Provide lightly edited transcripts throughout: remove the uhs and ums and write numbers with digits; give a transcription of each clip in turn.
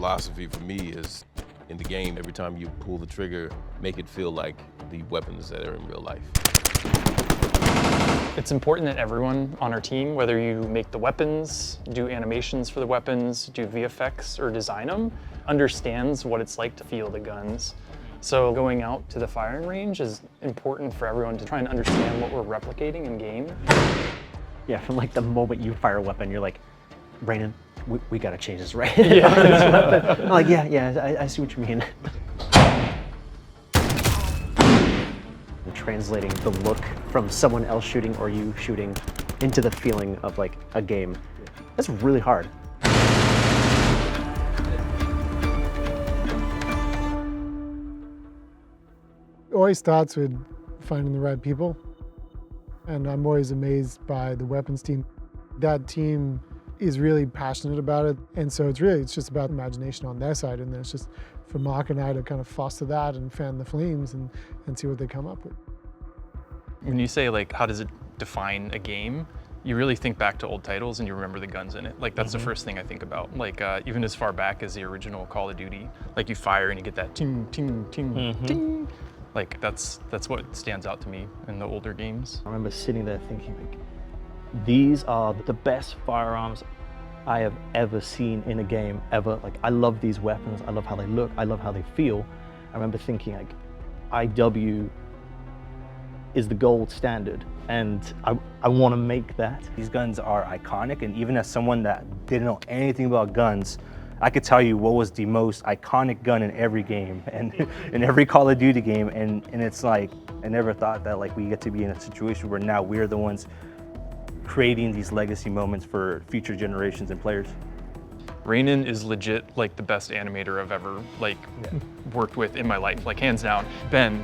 philosophy for me is, in the game, every time you pull the trigger, make it feel like the weapons that are in real life. It's important that everyone on our team, whether you make the weapons, do animations for the weapons, do VFX or design them, understands what it's like to feel the guns. So going out to the firing range is important for everyone to try and understand what we're replicating in game. Yeah, from like the moment you fire a weapon, you're like, Brandon, we gotta change this, right? Yeah. I'm like, yeah, I see what you mean. Translating the look from someone else shooting or you shooting into the feeling of like a game, that's really hard. It always starts with finding the right people. And I'm always amazed by the weapons team. That team is really passionate about it. And so it's just about imagination on their side. And then it's just for Mark and I to kind of foster that and fan the flames and see what they come up with. When you say like, how does it define a game? You really think back to old titles and you remember the guns in it. Like that's the first thing I think about. Like even as far back as the original Call of Duty, like you fire and you get that ting, ting, ting, ting. Like that's what stands out to me in the older games. I remember sitting there thinking like, these are the best firearms I have ever seen in a game ever. Like I love these weapons, I love how they look, I love how they feel. I remember thinking like, IW is the gold standard and I want to make that. These guns are iconic, and even as someone that didn't know anything about guns, I could tell you what was the most iconic gun in every game and in every Call of Duty game, and it's like, I never thought that like we get to be in a situation where now we're the ones creating these legacy moments for future generations and players. Rainin is legit like the best animator I've ever worked with in my life, like hands down. Ben,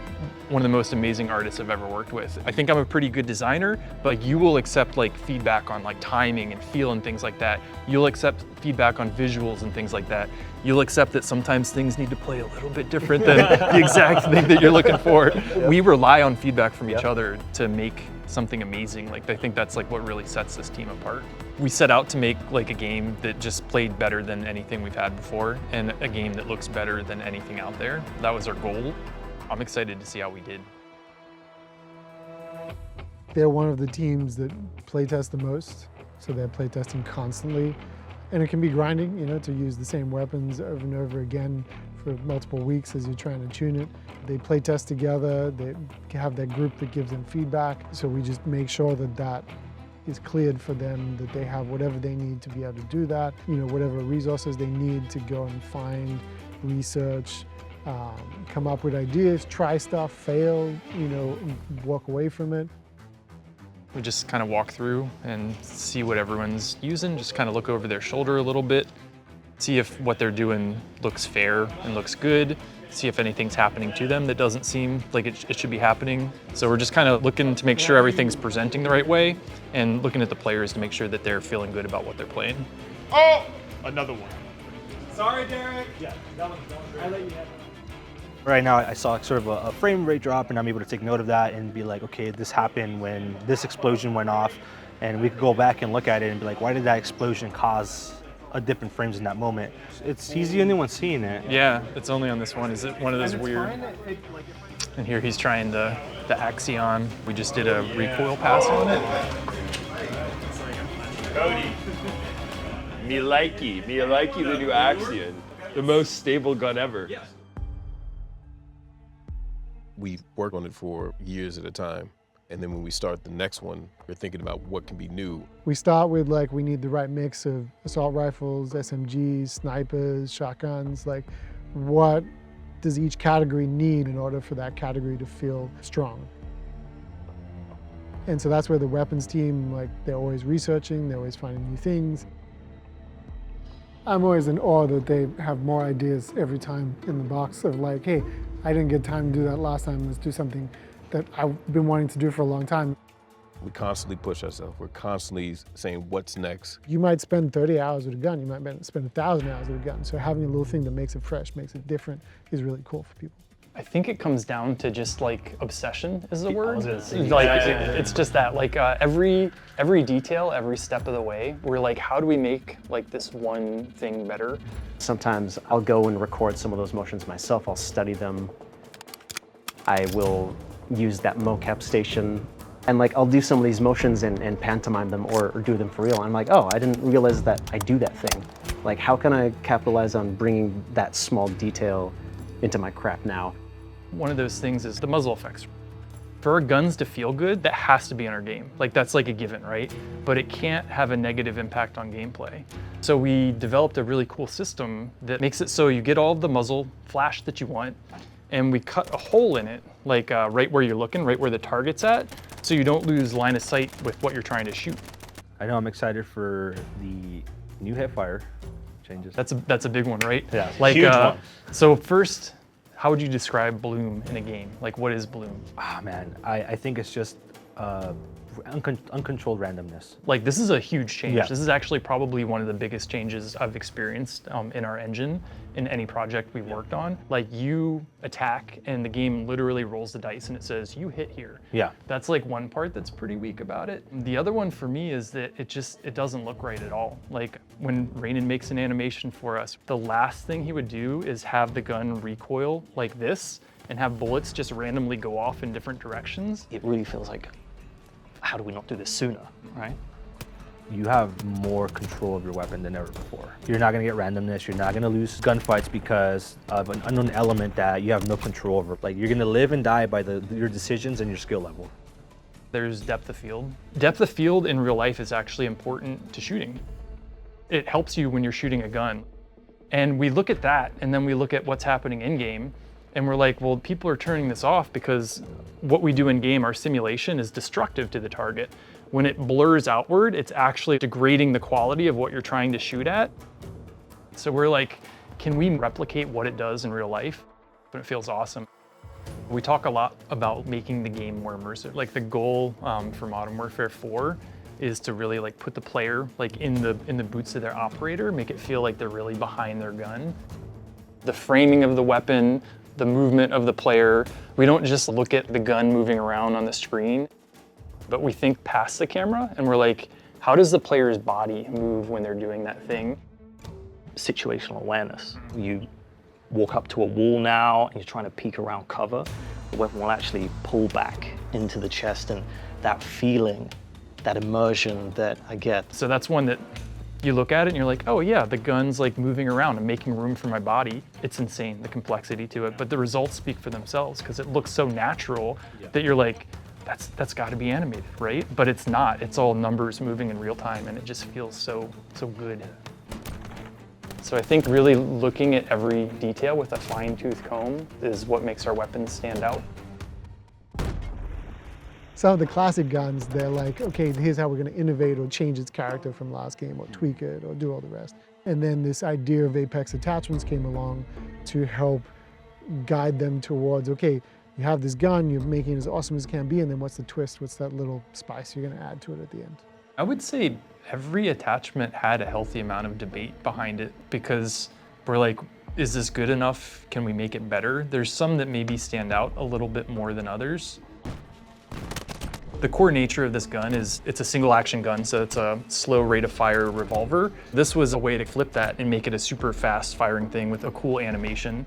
one of the most amazing artists I've ever worked with. I think I'm a pretty good designer, but like, you will accept like feedback on like timing and feel and things like that. You'll accept feedback on visuals and things like that. You'll accept that sometimes things need to play a little bit different than the exact thing that you're looking for. We rely on feedback from each other to make something amazing. Like I think that's like what really sets this team apart. We set out to make like a game that just played better than anything we've had before and a game that looks better than anything out there. That was our goal. I'm excited to see how we did. They're one of the teams that playtest the most, so they're playtesting constantly. And it can be grinding, you know, to use the same weapons over and over again for multiple weeks as you're trying to tune it. They playtest together, they have that group that gives them feedback, so we just make sure that that is cleared for them, that they have whatever they need to be able to do that, you know, whatever resources they need to go and find, research, come up with ideas, try stuff, fail, you know, walk away from it. We just kind of walk through and see what everyone's using, just kind of look over their shoulder a little bit, see if what they're doing looks fair and looks good, see if anything's happening to them that doesn't seem like it should be happening. So we're just kind of looking to make sure everything's presenting the right way and looking at the players to make sure that they're feeling good about what they're playing. Oh, another one. Sorry, Derek. Yeah, that one's great. I let you have it. Right now, I saw sort of a frame rate drop, and I'm able to take note of that and be like, okay, this happened when this explosion went off, and we could go back and look at it and be like, why did that explosion cause a dip in frames in that moment? He's the only one seeing it. Yeah, it's only on this one. Is it one of those weird? And here he's trying the Axion. We just did a recoil pass on it. Cody. Me likey the new Axion. The most stable gun ever. We work on it for years at a time. And then when we start the next one, we're thinking about what can be new. We start with like, we need the right mix of assault rifles, SMGs, snipers, shotguns, like what does each category need in order for that category to feel strong? And so that's where the weapons team, like they're always researching, they're always finding new things. I'm always in awe that they have more ideas every time in the box of like, hey, I didn't get time to do that last time, let's do something that I've been wanting to do for a long time. We constantly push ourselves. We're constantly saying, what's next? You might spend 30 hours with a gun, you might spend 1,000 hours with a gun. So having a little thing that makes it fresh, makes it different is really cool for people. I think it comes down to just like obsession is the word. was gonna say, Like yeah. it's just that like every detail, every step of the way, we're like, how do we make like this one thing better? Sometimes I'll go and record some of those motions myself. I'll study them. I will use that mocap station, and like I'll do some of these motions and pantomime them or do them for real. I'm like, oh, I didn't realize that I do that thing. Like, how can I capitalize on bringing that small detail into my craft now? One of those things is the muzzle effects. For our guns to feel good, that has to be in our game. Like that's like a given, right? But it can't have a negative impact on gameplay. So we developed a really cool system that makes it so you get all of the muzzle flash that you want, and we cut a hole in it, like right where you're looking, right where the target's at, so you don't lose line of sight with what you're trying to shoot. I know I'm excited for the new hipfire changes. That's a big one, right? Yeah, Like, huge one. So first, how would you describe bloom in a game? Like, what is bloom? Ah, man, I think it's just uncontrolled randomness. Like, this is a huge change. Yeah. This is actually probably one of the biggest changes I've experienced in our engine in any project we've worked on. Like, you attack and the game literally rolls the dice and it says, you hit here. Yeah. That's like one part that's pretty weak about it. The other one for me is that it doesn't look right at all. Like, when Rainin makes an animation for us, the last thing he would do is have the gun recoil like this and have bullets just randomly go off in different directions. It really feels like, how do we not do this sooner, right? You have more control of your weapon than ever before. You're not gonna get randomness, you're not gonna lose gunfights because of an unknown element that you have no control over. Like, you're gonna live and die by your decisions and your skill level. There's depth of field. Depth of field in real life is actually important to shooting. It helps you when you're shooting a gun. And we look at that, and then we look at what's happening in game, and we're like, well, people are turning this off because what we do in game, our simulation, is destructive to the target. When it blurs outward, it's actually degrading the quality of what you're trying to shoot at. So we're like, can we replicate what it does in real life? But it feels awesome. We talk a lot about making the game more immersive. Like, the goal for Modern Warfare 4 is to really like put the player like in the boots of their operator, make it feel like they're really behind their gun. The framing of the weapon, the movement of the player. We don't just look at the gun moving around on the screen, but we think past the camera and we're like, how does the player's body move when they're doing that thing? Situational awareness. You walk up to a wall now and you're trying to peek around cover. The weapon will actually pull back into the chest, and that feeling, that immersion that I get. So that's one that you look at it and you're like, oh yeah, the gun's like moving around and making room for my body. It's insane, the complexity to it, but the results speak for themselves because it looks so natural that you're like, that's got to be animated, right? But it's not. It's all numbers moving in real time, and it just feels so good. So I think really looking at every detail with a fine-tooth comb is what makes our weapons stand out. Some of the classic guns, they're like, okay, here's how we're going to innovate or change its character from last game or tweak it or do all the rest. And then this idea of Apex attachments came along to help guide them towards, okay, you have this gun, you're making it as awesome as it can be, and then what's the twist? What's that little spice you're going to add to it at the end? I would say every attachment had a healthy amount of debate behind it because we're like, is this good enough? Can we make it better? There's some that maybe stand out a little bit more than others. The core nature of this gun is it's a single action gun, so it's a slow rate of fire revolver. This was a way to flip that and make it a super fast firing thing with a cool animation.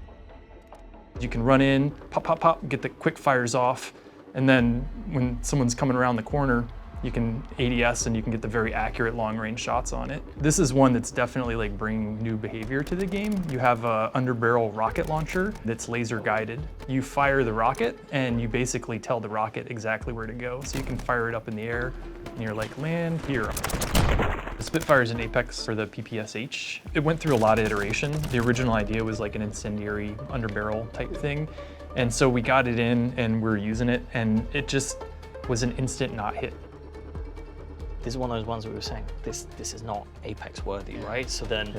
You can run in, pop, pop, pop, get the quick fires off, and then when someone's coming around the corner, you can ADS and you can get the very accurate long range shots on it. This is one that's definitely like bringing new behavior to the game. You have a underbarrel rocket launcher that's laser guided. You fire the rocket and you basically tell the rocket exactly where to go. So you can fire it up in the air and you're like, land here. The Spitfire's in Apex for the PPSH. It went through a lot of iteration. The original idea was like an incendiary underbarrel type thing. And so we got it in and we're using it, and it just was an instant not hit. This is one of those ones we were saying, this is not Apex worthy, right? So then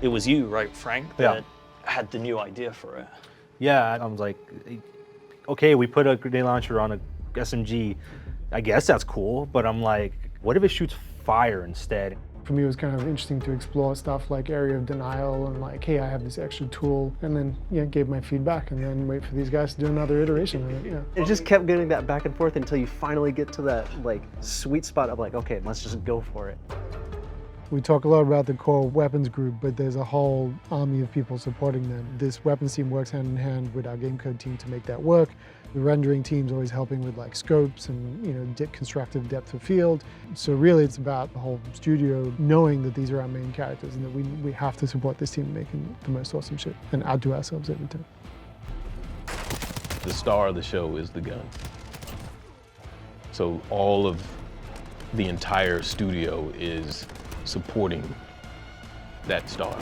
it was you, right, Frank, that had the new idea for it. Yeah, I was like, okay, we put a grenade launcher on a SMG. I guess that's cool, but I'm like, what if it shoots fire instead? For me, it was kind of interesting to explore stuff like area of denial and like, hey, I have this extra tool, and then gave my feedback and then wait for these guys to do another iteration of it. It just kept getting that back and forth until you finally get to that like sweet spot of like, okay, let's just go for it. We talk a lot about the core weapons group, but there's a whole army of people supporting them. This weapons team works hand in hand with our game code team to make that work. The rendering team's always helping with like scopes and constructive depth of field. So really it's about the whole studio knowing that these are our main characters and that we have to support this team making the most awesome shit and add to ourselves every time. The star of the show is the gun. So all of the entire studio is supporting that star.